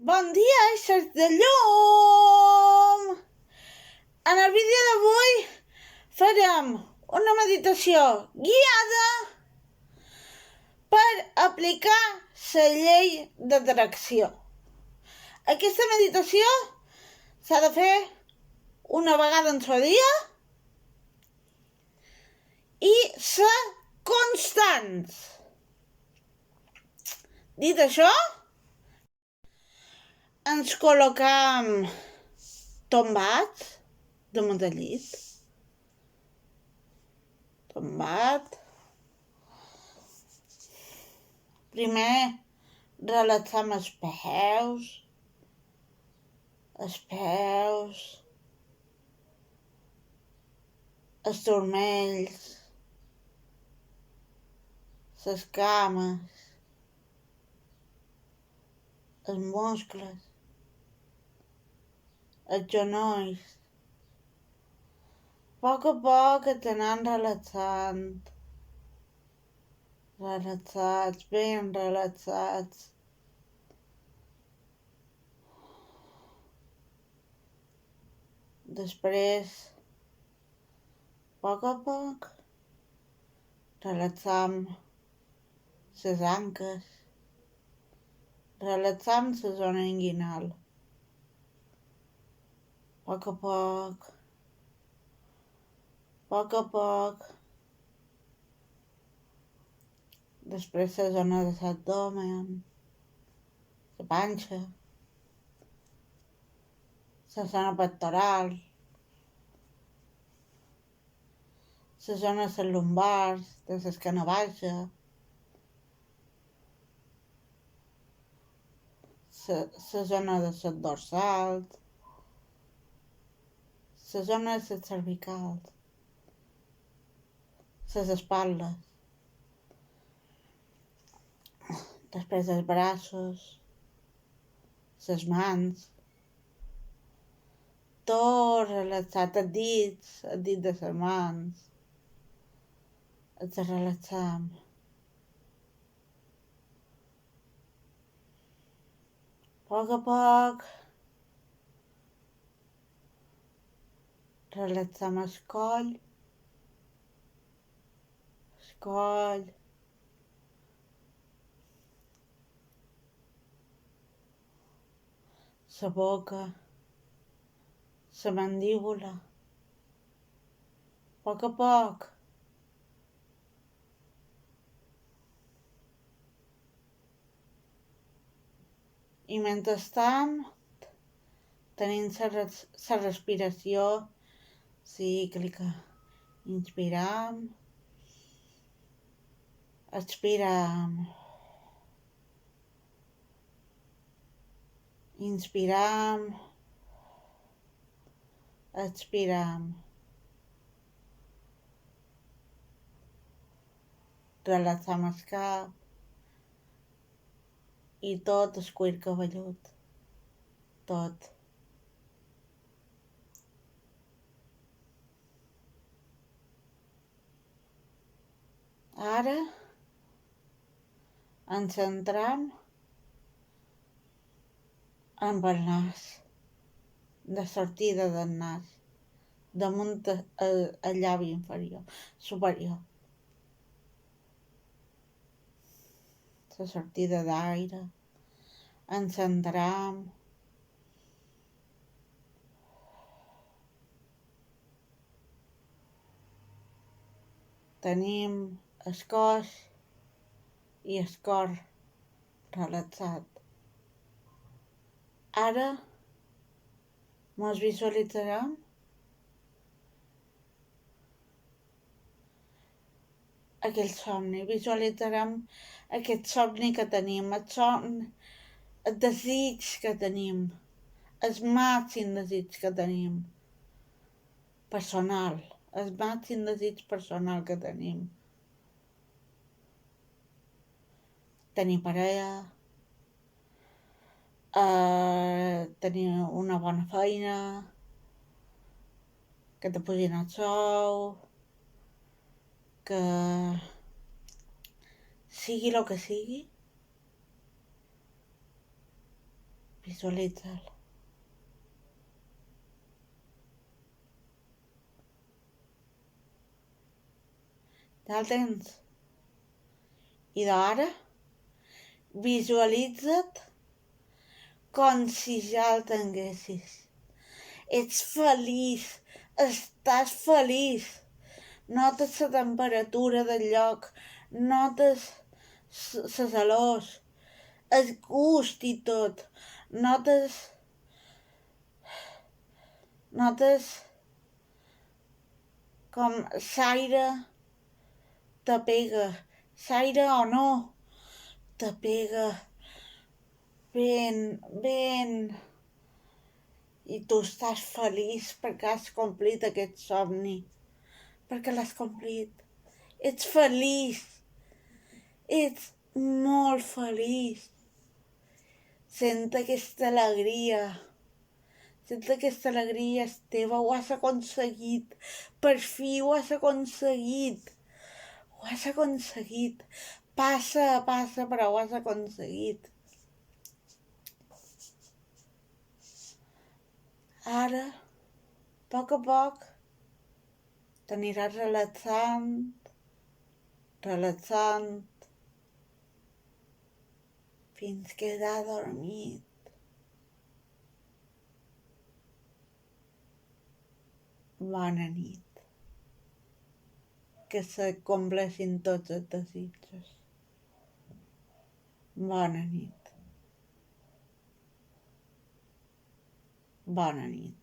Bon dia, éssers de llum! En el vídeo d'avui farem una meditació guiada per aplicar la llei d'atracció. Aquesta meditació s'ha de fer una vegada en el dia i ser constants. Dit això, ens col·locam tombats damunt del llit. Tombat. Primer relaxam els peus, els turmells, les cames, els muscles, els genolls. A poc ens anem relaxant, ben relaxats. Després, a poc, relaxam les anques, relaxam la zona inguinal. A poc, després la zona de l'abdomen, la panxa, la zona pectoral, la zona de les lumbars, de l'esquena baixa, la zona de les dorsals, la zona de les cervicals, les espatlles, després els braços, les mans, tot relaxat, els dits de les mans, els relaxam. A poc, relaxam el coll, la boca, la mandíbula. A poc. I mentrestant tenim la respiració cíclica. Inspiram, expiram. Inspiram, expiram. Relaxam el cap i tot el cuir cabellut. Tot. Ara ens centram en el nas, de sortida del nas, damunt el llavi superior. La sortida d'aire, ens centram. Tenim el cos i el cor relaxat. Ara mos visualitzarem aquell somni, visualitzarem aquest somni que tenim, el desig que tenim, el màxim desig que tenim, personal, el màxim desig personal que tenim. Tenir parella, tenir una bona feina, que te pugin el sou, que sigui el que sigui, Visualitza'l. Ja el tens. I d'ara visualitza't com si ja el tinguessis. Ets feliç, estàs feliç. Notes la temperatura del lloc, notes les olors, el gust i tot. Notes com l'aire te pega, l'aire o no, te pega ben, i tu estàs feliç perquè has complit aquest somni, perquè l'has complit. Ets feliç, ets molt feliç. Sent aquesta alegria és teva, ho has aconseguit, per fi ho has aconseguit. Ho has aconseguit, passa a passa, però ho has aconseguit. Ara, a poc, t'aniràs relaxant, fins quedar dormit. Bona nit. Que se compleixin tots els desitjos. Bona nit. Bona nit.